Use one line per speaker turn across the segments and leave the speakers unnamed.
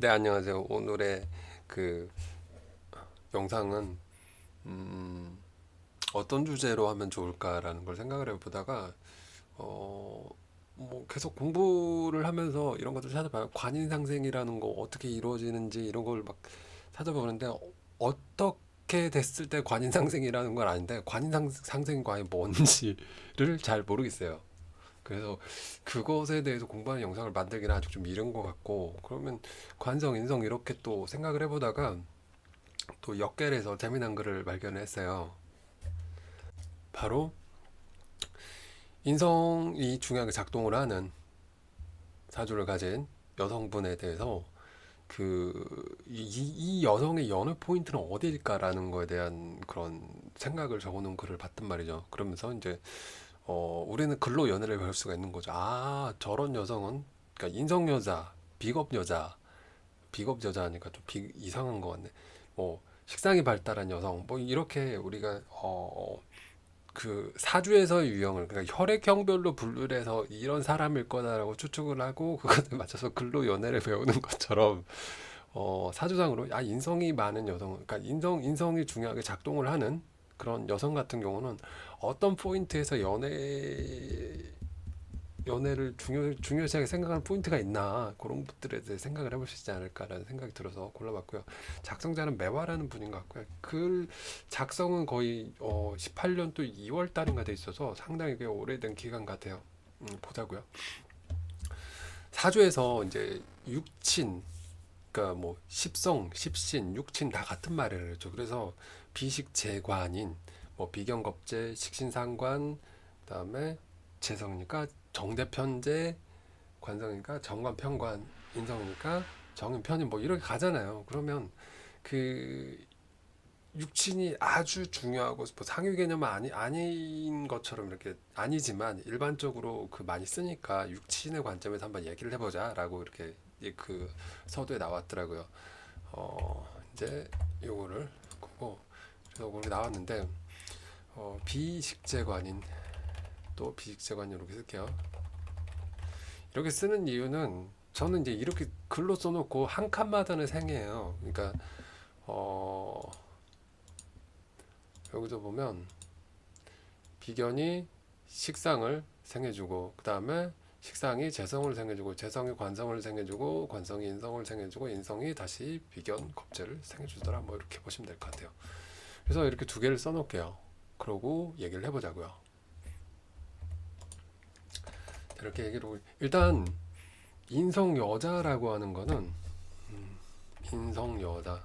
네, 안녕하세요. 오늘의 그 영상은 음, 어떤 주제로 하면 좋을까라는 걸 생각을 해보다가 어, 뭐 계속 공부를 하면서 이런 것들 찾아봐요. 관인상생이라는 거 어떻게 이루어지는지 이런 걸 막 찾아보는데 어떻게 됐을 때 관인상생이라는 건 아닌데 관인상생이 과연 뭔지를 잘 모르겠어요. 그래서 그것에 대해서 공부하는 영상을 만들기는 아직 좀 이른 것 같고 그러면 관성, 인성 이렇게 또 생각을 해보다가 또 역결에서 재미난 글을 발견했어요. 바로 인성이 중요하게 작동을 하는 사주를 가진 여성분에 대해서 이 여성의 연애 포인트는 어디일까라는 거에 대한 그런 생각을 적어놓은 글을 봤단 말이죠. 그러면서 이제 우리는 글로 연애를 배울 수가 있는 거죠. 아, 저런 여성은 그러니까 인성 여자, 비겁 여자니까 좀 이상한 것 같네. 뭐 식상이 발달한 여성, 뭐 이렇게 우리가 그 사주에서의 유형을 그러니까 혈액형별로 분류를 해서 이런 사람일 거다라고 추측을 하고 그것에 맞춰서 글로 연애를 배우는 것처럼 사주상으로 인성이 많은 여성 그러니까 인성이 중요하게 작동을 하는 그런 여성 같은 경우는 어떤 포인트에서 연애를 중요시하게 생각하는 포인트가 있나 그런 것들에 대해 생각을 해볼 수 있지 않을까라는 생각이 들어서 골라봤고요. 작성자는 매화라는 분인 것 같고요. 글 작성은 거의 18년도 2월 달인가 돼 있어서 상당히 꽤 오래된 기간 같아요. 보자고요. 사주에서 이제 육친 그러니까 뭐 십성, 십신, 육친 다 같은 말을 했죠. 그래서 비식재관인 뭐 비경겁재, 식신상관 그다음에 재성이니까 정대편재 관성이니까 정관편관 인성이니까 정인편인 뭐 이렇게 가잖아요. 그러면 그 육친이 아주 중요하고 뭐 상위 개념은 아닌 것처럼 이렇게 아니지만 일반적으로 그 많이 쓰니까 육친의 관점에서 한번 얘기를 해보자라고 이렇게 그 서두에 나왔더라고요. 이제 요거를 보고 그래서 거기 나왔는데 비식재관인 또 비식재관 이렇게 쓸게요. 이렇게 쓰는 이유는 저는 이제 이렇게 글로 써놓고 한 칸마다는 생이에요. 그러니까 어, 여기서 보면 비견이 식상을 생해주고 그 다음에 식상이 재성을 생해주고 재성이 관성을 생해주고 관성이 인성을 생해주고 인성이 다시 비견 겁재를 생해주더라 뭐 이렇게 보시면 될 것 같아요. 그래서 이렇게 두 개를 써놓을게요. 그러고 얘기를 해보자고요. 이렇게 얘기를 일단 인성 여자라고 하는 거는 인성 여자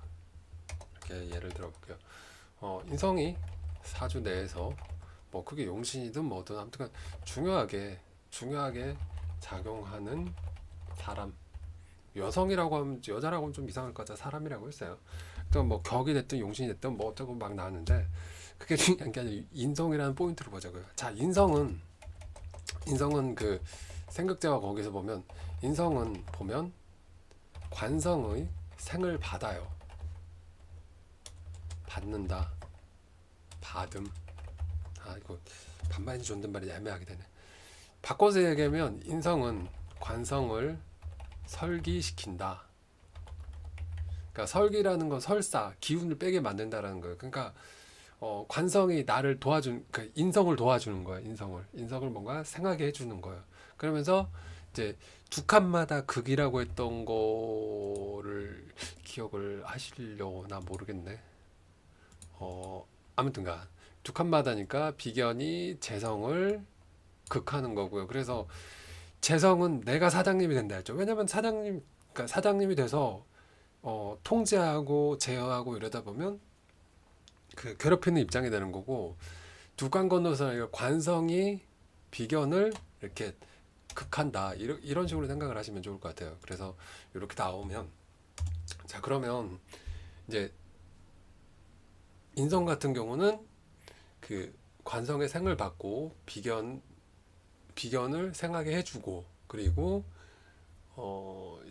이렇게 예를 들어 볼게요. 인성이 사주 내에서 뭐 그게 용신이든 뭐든 아무튼 중요하게 작용하는 사람 여성이라고 하면 여자라고 하면 좀 이상할 것 같아 사람이라고 했어요. 또 뭐 격이 됐든 용신이 됐든 뭐 어쩌고 막 나왔는데 그게 중요한 게 아니라 인성이라는 포인트로 보자고요. 자 인성은 그 생극제와 거기서 보면 인성은 보면 관성의 생을 받아요. 받는다. 받음. 아 이거 반반인지 존댓말이 애매하게 되네. 바꿔서 얘기하면 인성은 관성을 설기시킨다. 그러니까 설기라는 건 설사 기운을 빼게 만든다라는 거예요. 그러니까 관성이 나를 도와준 그 인성을 도와주는 거예요. 인성을 뭔가 생하게 해주는 거예요. 그러면서 이제 두 칸마다 극이라고 했던 거를 기억을 하시려나 모르겠네. 아무튼가 두 칸마다니까 비견이 재성을 극하는 거고요. 그래서 재성은 내가 사장님이 된다 했죠. 왜냐면 그러니까 사장님이 돼서 통제하고 제어하고 이러다 보면 그 괴롭히는 입장이 되는 거고 두 강 건너서 관성이 비견을 이렇게 극한다 이런 식으로 생각을 하시면 좋을 것 같아요. 그래서 이렇게 나오면 자 그러면 이제 인성 같은 경우는 그 관성의 생을 받고 비견을 생하게 해주고 그리고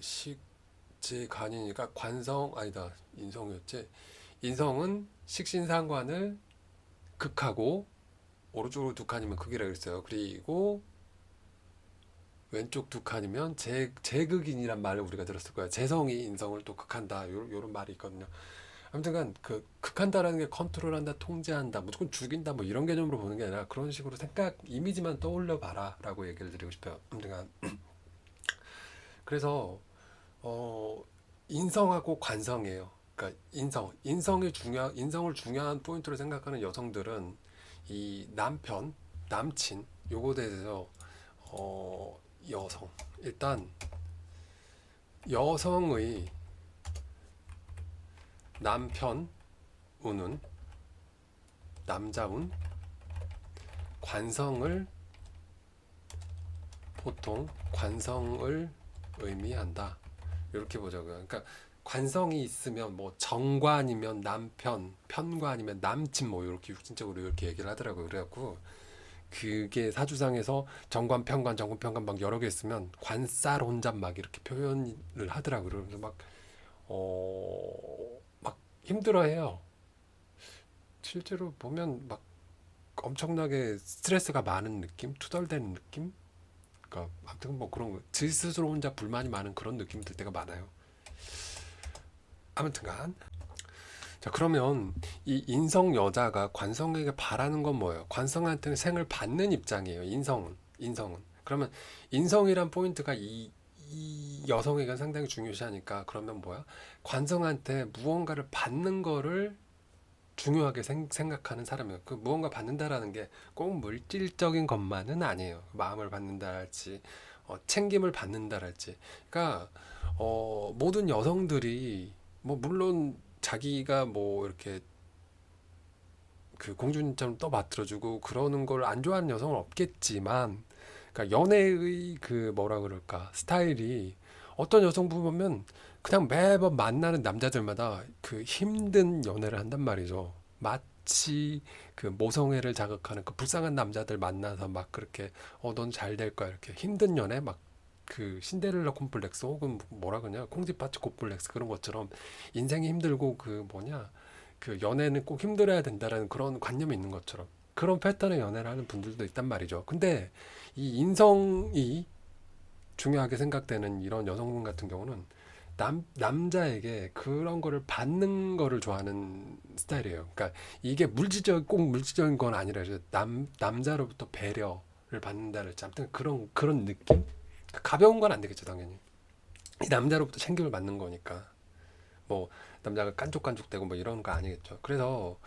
식재간이니까 관성 아니다 인성이었지 인성은 식신상관을 극하고 오른쪽으로 두 칸이면 극이라고 했어요. 그리고 왼쪽 두 칸이면 제극인이란 말을 우리가 들었을 거야. 재성이 인성을 또 극한다. 요런 말이 있거든요. 아무튼간 그 극한다라는 게 컨트롤한다, 통제한다, 무조건 죽인다 뭐 이런 개념으로 보는 게 아니라 그런 식으로 생각 이미지만 떠올려 봐라라고 얘기를 드리고 싶어요. 아무튼간 그래서 어 인성하고 관성이에요. 그러니까 인성을 중요한 포인트로 생각하는 여성들은 이 남편, 남친 요거에 대해서 어 여성 일단 여성의 남편 운은 남자운 관성을 보통 관성을 의미한다. 이렇게 보자고요. 그러니까 관성이 있으면 뭐 정관이면 남편, 편관이면 남친 뭐 이렇게 육신적으로 이렇게 얘기를 하더라고요. 그래갖고 그게 사주상에서 정관, 편관, 정관, 편관 막 여러 개 있으면 관살 혼잡 막 이렇게 표현을 하더라고요. 그래서 막 힘들어해요. 실제로 보면 막 엄청나게 스트레스가 많은 느낌, 투덜대는 느낌. 그러니까 아무튼 뭐 그런 거, 지 스스로 혼자 불만이 많은 그런 느낌 들 때가 많아요. 아무튼간 자 그러면 이 인성 여자가 관성에게 바라는 건 뭐예요? 관성한테는 생을 받는 입장이에요. 인성은 그러면 인성이란 포인트가 이 여성에게 상당히 중요시하니까 그러면 뭐야? 관성한테 무언가를 받는 거를 중요하게 생각하는 사람이에요. 그 무언가 받는다라는 게 꼭 물질적인 것만은 아니에요. 마음을 받는다랄지, 챙김을 받는다랄지. 그러니까 모든 여성들이 뭐 물론 자기가 뭐 이렇게 그 공주님처럼 떠받들어주고 그러는 걸 안 좋아하는 여성은 없겠지만, 그러니까 연애의 그 뭐라 그럴까 스타일이 어떤 여성분 보면 그냥 매번 만나는 남자들마다 그 힘든 연애를 한단 말이죠. 마치 그 모성애를 자극하는 그 불쌍한 남자들 만나서 막 그렇게 넌 잘 될 거야 이렇게 힘든 연애 막 그 신데렐라 콤플렉스 혹은 뭐라 그러냐 콩쥐팥쥐 콤플렉스 그런 것처럼 인생이 힘들고 그 뭐냐 그 연애는 꼭 힘들어야 된다라는 그런 관념이 있는 것처럼 그런 패턴의 연애를 하는 분들도 있단 말이죠. 근데 이 인성이 중요하게 생각되는 이런 여성분 같은 경우는 남자에게 그런 거를 받는 거를 좋아하는 스타일이에요. 그러니까 이게 꼭 물질적인 건 아니라 남자로부터 배려를 받는다랄지 아무튼 그런 느낌? 가벼운 건 안 되겠죠, 당연히. 이 남자로부터 챙김을 받는 거니까. 뭐 남자가 깐족깐족대고 뭐 이런 거 아니겠죠. 그래서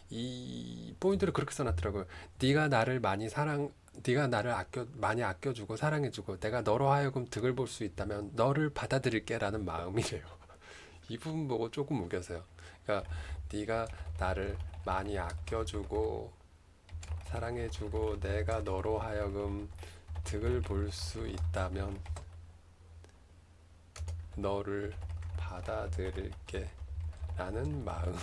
이 포인트를 그렇게 써놨더라고요. 네가 나를 많이 아껴주고 사랑해주고 내가 너로 하여금 득을 볼 수 있다면 너를 받아들일게라는 마음이래요. 이 부분 보고 조금 웃겨서요. 그러니까 네가 나를 많이 아껴주고 사랑해주고 내가 너로 하여금 득을 볼 수 있다면 너를 받아들일게 라는 마음.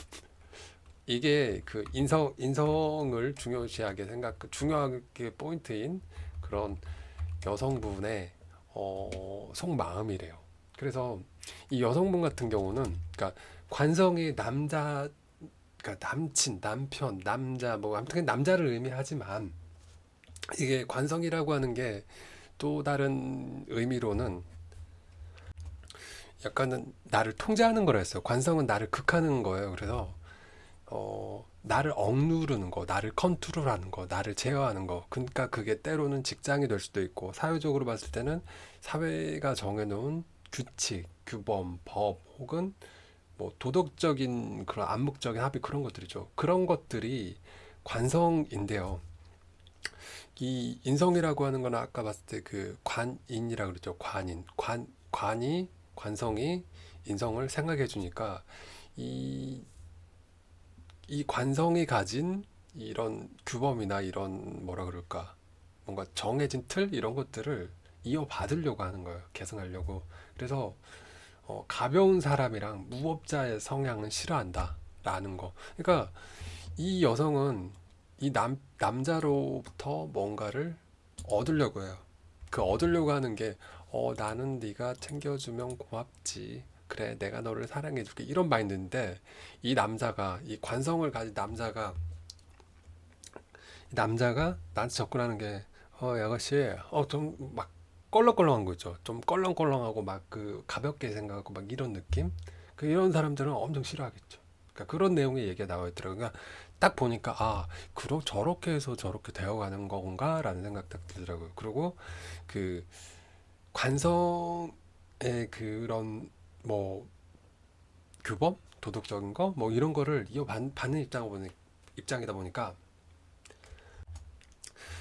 이게 그 인성을 중요하게 포인트인 그런 여성분의 속마음이래요. 그래서 이 여성분 같은 경우는 그러니까 관성이 그러니까 남친, 남편, 남자 뭐 아무튼 남자를 의미하지만 이게 관성이라고 하는 게 또 다른 의미로는 약간은 나를 통제하는 거라 했어요. 관성은 나를 극하는 거예요. 그래서 나를 억누르는 거, 나를 컨트롤하는 거, 나를 제어하는 거. 그러니까 그게 때로는 직장이 될 수도 있고, 사회적으로 봤을 때는 사회가 정해놓은 규칙, 규범, 법, 혹은 뭐 도덕적인 그런 암묵적인 합의 그런 것들이죠. 그런 것들이 관성인데요. 이 인성이라고 하는 건 아까 봤을 때 그 관인이라고 그랬죠. 관성이 인성을 생각해 주니까 이 이 관성이 가진 이런 규범이나 이런 뭐라 그럴까 뭔가 정해진 틀 이런 것들을 이어받으려고 하는 거예요. 계승하려고. 그래서 가벼운 사람이랑 무법자의 성향은 싫어한다라는 거. 그러니까 이 여성은 이 남자로부터 뭔가를 얻으려고 해요. 그 얻으려고 하는 게 나는 네가 챙겨주면 고맙지. 그래, 내가 너를 사랑해줄게. 이런 마인드인데 이 관성을 가진 남자가 나한테 접근하는 게 아가씨 좀 막 껄렁껄렁한 거 있죠. 좀 껄렁껄렁하고 막 그 가볍게 생각하고 막 이런 느낌. 그 이런 사람들은 엄청 싫어하겠죠. 그러니까 그런 내용의 얘기가 나와 있더라고요. 그러니까 딱 보니까 그러 저렇게 해서 저렇게 되어가는 건가라는 생각 딱 들더라고요. 그리고 그 관성의 그런 뭐 규범, 도덕적인 거, 뭐 이런 거를 이어받는 입장이다 보니까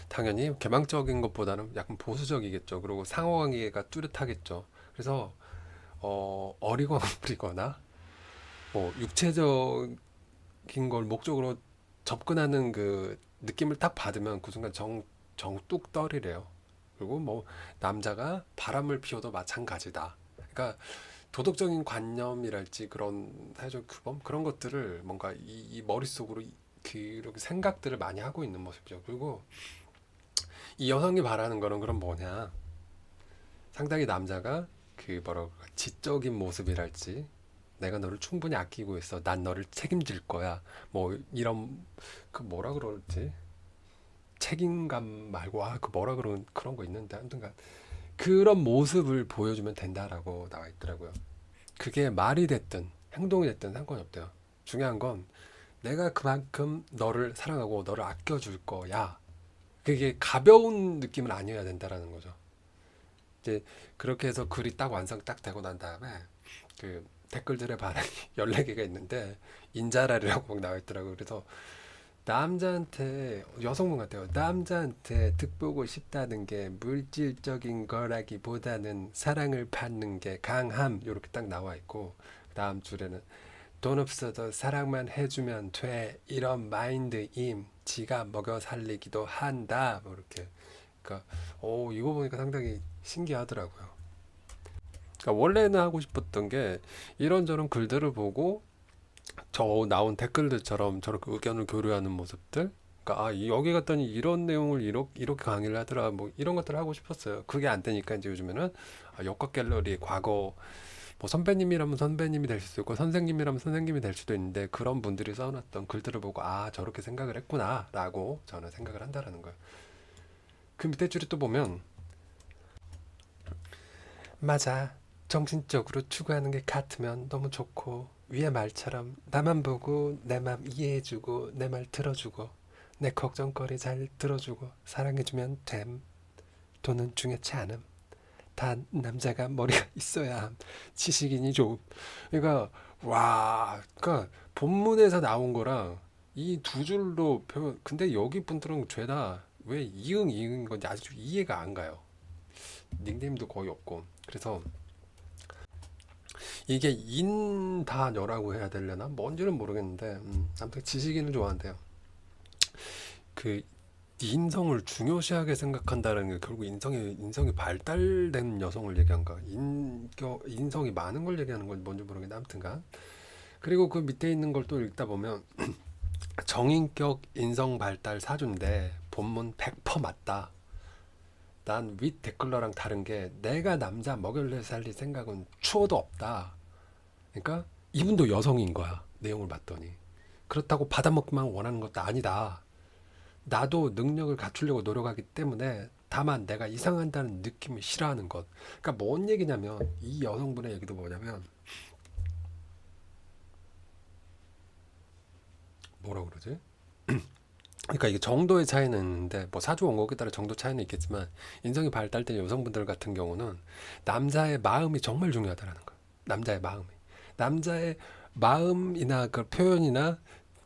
당연히 개방적인 것보다는 약간 보수적이겠죠. 그리고 상호관계가 뚜렷하겠죠. 그래서 어리광 부리거나 뭐 육체적인 걸 목적으로 접근하는 그 느낌을 딱 받으면 그 순간 정뚝 떨이래요. 그리고 뭐 남자가 바람을 피워도 마찬가지다. 그러니까 도덕적인 관념이랄지 그런 사회적 규범 그런 것들을 뭔가 이 머릿속으로 그렇게 생각들을 많이 하고 있는 모습이죠. 그리고 이 여성이 바라는 거는 그럼 뭐냐? 상당히 남자가 그 뭐라고 그럴까? 지적인 모습이랄지 내가 너를 충분히 아끼고 있어. 난 너를 책임질 거야. 뭐 이런 그 뭐라 그럴지 책임감 말고 그 뭐라 그런 거 있는데 아무튼간 그런 모습을 보여주면 된다라고 나와 있더라고요. 그게 말이 됐든 행동이 됐든 상관이 없대요. 중요한 건 내가 그만큼 너를 사랑하고 너를 아껴줄 거야. 그게 가벼운 느낌은 아니어야 된다라는 거죠. 이제 그렇게 해서 글이 딱 완성 딱 되고 난 다음에 그 댓글들의 반응이 14개가 있는데 인자라리라고 막 나와 있더라고요. 그래서 남자한테 여성분 같아요. 남자한테 득보고 싶다는 게 물질적인 거라기보다는 사랑을 받는 게 강함 이렇게 딱 나와 있고 다음 줄에는 돈 없어도 사랑만 해주면 돼 이런 마인드임 지가 먹여 살리기도 한다 뭐 이렇게 그러니까 이거 보니까 상당히 신기하더라고요. 그러니까 원래는 하고 싶었던 게 이런저런 글들을 보고 저 나온 댓글들처럼 저렇게 의견을 교류하는 모습들. 그러니까 여기 갔더니 이런 내용을 이렇게 강의를 하더라. 뭐 이런 것들을 하고 싶었어요. 그게 안 되니까 이제 요즘에는 역학 갤러리 과거 뭐 선배님이라면 선배님이 될 수도 있고 선생님이라면 선생님이 될 수도 있는데 그런 분들이 써놨던 글들을 보고 저렇게 생각을 했구나라고 저는 생각을 한다라는 거예요. 그 밑에 줄에 또 보면 맞아. 정신적으로 추구하는 게 같으면 너무 좋고 위의 말처럼 나만 보고 내 맘 이해해주고 내 말 들어주고 내 걱정거리 잘 들어주고 사랑해주면 됨. 돈은 중요치 않음. 단 남자가 머리가 있어야 함. 지식인이 좀. 그러니까 그러니까 본문에서 나온 거랑 이 두 줄로 표현. 근데 여기 분들은 죄다 왜 이응인 건지 아직 이해가 안 가요. 닉네임도 거의 없고. 그래서 이게 인다녀라고 해야 되려나? 뭔지는 모르겠는데 아무튼 지식인을 좋아한대요. 그 인성을 중요시하게 생각한다는 게 결국 인성이 발달된 여성을 얘기한가? 인성이 많은 걸 얘기하는 건 뭔지 모르겠는데 아무튼간 그리고 그 밑에 있는 걸 또 읽다 보면 정인격 인성 발달 사주인데 본문 100% 맞다. 난 윗 댓글러랑 다른 게 내가 남자 먹여 살릴 생각은 추호도 없다. 그러니까 이분도 여성인 거야. 내용을 봤더니. 그렇다고 받아먹기만 원하는 것도 아니다. 나도 능력을 갖추려고 노력하기 때문에 다만 내가 이상한다는 느낌을 싫어하는 것. 그러니까 뭔 얘기냐면 이 여성분의 얘기도 뭐냐면 뭐라 그러지? 그러니까 이게 정도의 차이는 있는데 뭐 사주 원곡에 따라 정도 차이는 있겠지만 인성이 발달된 여성분들 같은 경우는 남자의 마음이 정말 중요하다라는 거예요. 남자의 마음이. 남자의 마음이나 그 표현이나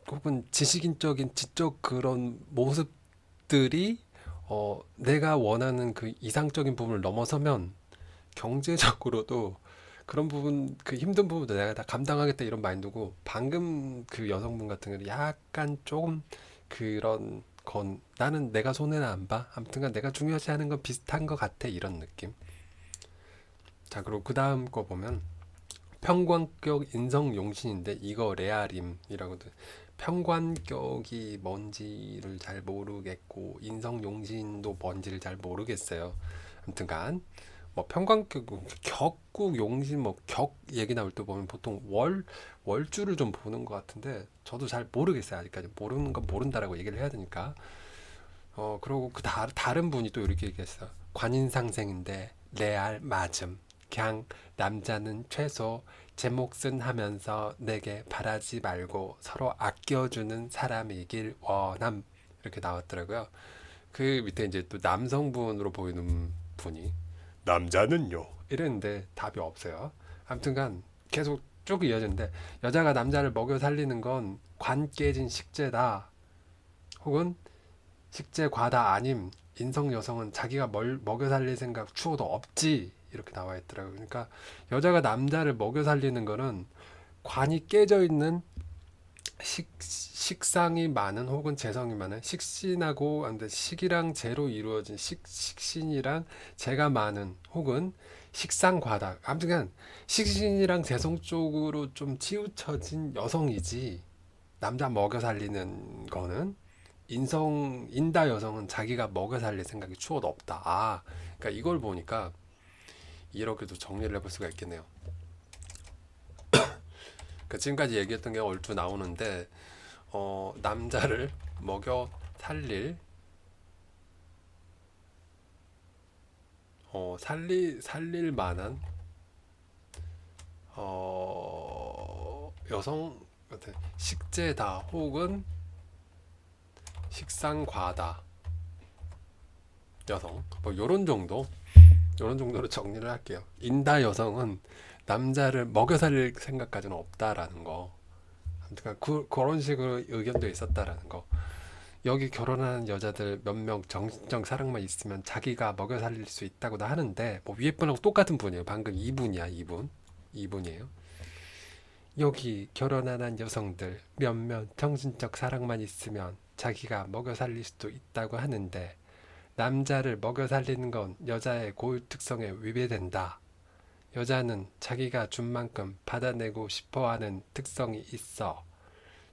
혹은 지식인적인 지적 그런 모습들이 내가 원하는 그 이상적인 부분을 넘어서면 경제적으로도 그런 부분 그 힘든 부분도 내가 다 감당하겠다 이런 마인드고 방금 그 여성분 같은 경우는 약간 조금 그런 건 나는 내가 손해는 안 봐. 아무튼간 내가 중요시 하는 건 비슷한 것 같아 이런 느낌. 자 그리고 그 다음 거 보면 평관격 인성용신인데 이거 레아림이라고 평관격이 뭔지를 잘 모르겠고 인성용신도 뭔지를 잘 모르겠어요. 아무튼간 뭐 평관격 격국 용신 뭐 격 얘기 나올 때 보면 보통 월주를 좀 보는 것 같은데 저도 잘 모르겠어요. 아직까지 모르는 건 모른다라고 얘기를 해야 되니까 그리고 다른 분이 또 이렇게 얘기했어요. 관인상생인데 레알 맞음. 그냥 남자는 최소 제 몫은 하면서 내게 바라지 말고 서로 아껴주는 사람이길 원함. 이렇게 나왔더라고요. 그 밑에 이제 또 남성분으로 보이는 분이 남자는요? 이랬는데 답이 없어요. 아무튼간 계속 쭉 이어지는데 여자가 남자를 먹여 살리는 건 관 깨진 식재다. 혹은 식재 과다 아님. 인성 여성은 자기가 뭘 먹여 살릴 생각 추호도 없지. 이렇게 나와 있더라고요. 그러니까 여자가 남자를 먹여 살리는 거는 관이 깨져 있는 식상이 많은 혹은 재성이 많은 식신하고 근데 식이랑 재로 이루어진 식신이랑 재가 많은 혹은 식상 과다 아무튼 식신이랑 재성 쪽으로 좀 치우쳐진 여성이지 남자 먹여 살리는 거는 인다 여성은 자기가 먹여 살릴 생각이 추호도 없다. 아, 그러니까 이걸 보니까 이렇게도 정리를 해볼 수가 있겠네요. 그 지금까지 얘기했던 게 얼추 나오는데 남자를 먹여 살릴 살릴 만한 여성 식재다 혹은 식상과다 여성 뭐 요런 정도로 정리를 할게요. 인다 여성은 남자를 먹여 살릴 생각까지는 없다라는 거. 아무튼 그런 식으로 의견도 있었다라는 거. 여기 결혼하는 여자들 몇 명 정신적 사랑만 있으면 자기가 먹여 살릴 수 있다고도 하는데 뭐 위에 분하고 똑같은 분이에요. 방금 이분이야, 이분. 이분이에요. 여기 결혼한 여성들 몇몇 정신적 사랑만 있으면 자기가 먹여 살릴 수도 있다고 하는데 남자를 먹여 살리는 건 여자의 고유 특성에 위배된다. 여자는 자기가 준 만큼 받아내고 싶어 하는 특성이 있어.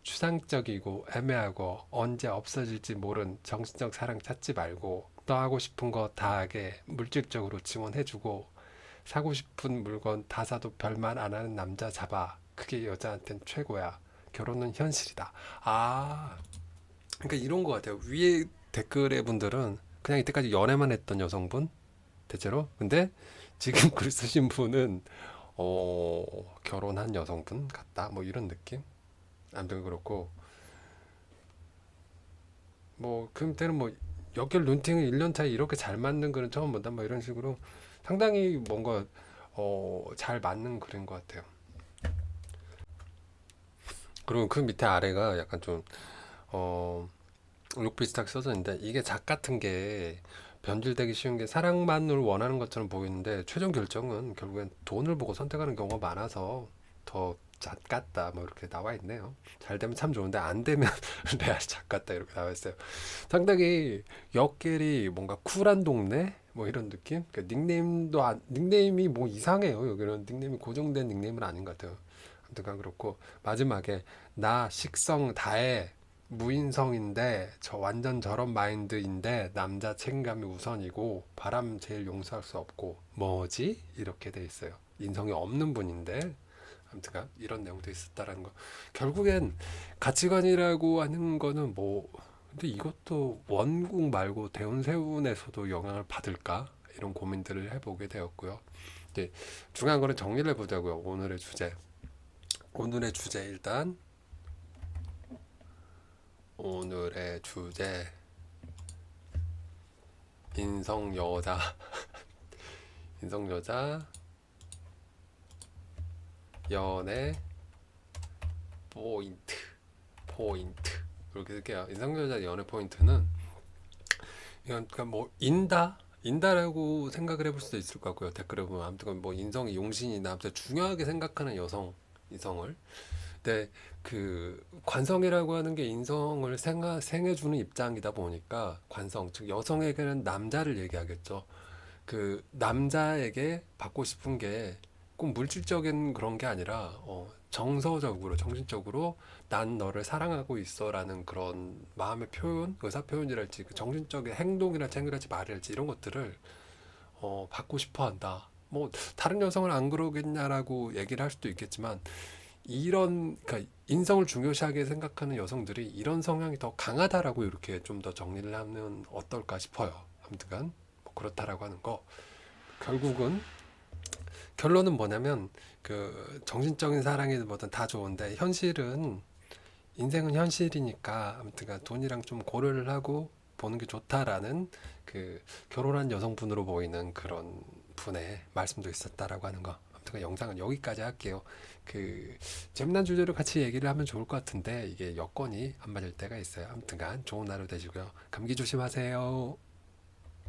추상적이고 애매하고 언제 없어질지 모른 정신적 사랑 찾지 말고 너 하고 싶은 거 다 하게 물질적으로 지원해주고 사고 싶은 물건 다 사도 별말 안 하는 남자 잡아. 그게 여자한텐 최고야. 결혼은 현실이다. 아, 그러니까 이런 거 같아요. 위에 댓글의 분들은 그냥 이때까지 연애만 했던 여성분 대체로. 근데 지금 글 쓰신 분은 결혼한 여성분 같다. 뭐 이런 느낌. 아무튼 그렇고 뭐 그때는 뭐 역결 눈팅을 1년 차에 이렇게 잘 맞는 글은 처음 본다 뭐 이런 식으로 상당히 뭔가 잘 맞는 글인 것 같아요. 그리고 그 밑에 아래가 약간 좀 룩비슷하게 써져 있는데 이게 작 같은 게 변질되기 쉬운 게 사랑만을 원하는 것처럼 보이는데 최종 결정은 결국엔 돈을 보고 선택하는 경우가 많아서 더 작 같다 뭐 이렇게 나와 있네요. 잘 되면 참 좋은데 안 되면 레알 작 같다 이렇게 나와 있어요. 상당히 역길이 뭔가 쿨한 동네 뭐 이런 느낌? 그러니까 닉네임이 뭐 이상해요. 여기는 닉네임이 고정된 닉네임은 아닌 것 같아요. 아무튼 그렇고 마지막에 나 식성 다해 무인성인데 저 완전 저런 마인드인데 남자 책임감이 우선이고 바람 제일 용서할 수 없고 뭐지? 이렇게 돼 있어요. 인성이 없는 분인데 아무튼 이런 내용도 있었다라는 거. 결국엔 가치관이라고 하는 거는 뭐 근데 이것도 원국 말고 대운세운에서도 영향을 받을까? 이런 고민들을 해보게 되었고요. 이제 중요한 거는 정리를 해보자고요. 오늘의 주제. 오늘의 주제 일단 오늘의 주제 인성 여자 인성 여자 연애 포인트 이렇게 쓸게요. 인성 여자 연애 포인트는 이건 그러니까 뭐 인다라고 생각을 해볼 수도 있을 것 같고요. 댓글에 보면 아무튼 뭐 인성이 용신이나 아무튼 중요하게 생각하는 이성을 근데 그 관성이라고 하는 게 인성을 생해주는 입장이다 보니까 관성 즉 여성에게는 남자를 얘기하겠죠. 그 남자에게 받고 싶은 게 꼭 물질적인 그런 게 아니라 정서적으로 정신적으로 난 너를 사랑하고 있어라는 그런 마음의 표현, 의사 표현이랄지 그 정신적인 행동이랄지 행위랄지 말이랄지 이런 것들을 받고 싶어 한다. 뭐 다른 여성을 안 그러겠냐라고 얘기를 할 수도 있겠지만 이런 그러니까 인성을 중요시하게 생각하는 여성들이 이런 성향이 더 강하다라고 이렇게 좀 더 정리를 하면 어떨까 싶어요. 아무튼간 뭐 그렇다라고 하는 거. 결국은 결론은 뭐냐면 그 정신적인 사랑이 뭐든 다 좋은데 현실은 인생은 현실이니까 아무튼 돈이랑 좀 고려를 하고 보는 게 좋다라는 그 결혼한 여성분으로 보이는 그런 분의 말씀도 있었다라고 하는 거. 아무튼 영상은 여기까지 할게요. 그 재미난 주제로 같이 얘기를 하면 좋을 것 같은데 이게 여건이 안 맞을 때가 있어요. 아무튼간 좋은 하루 되시고요. 감기 조심하세요.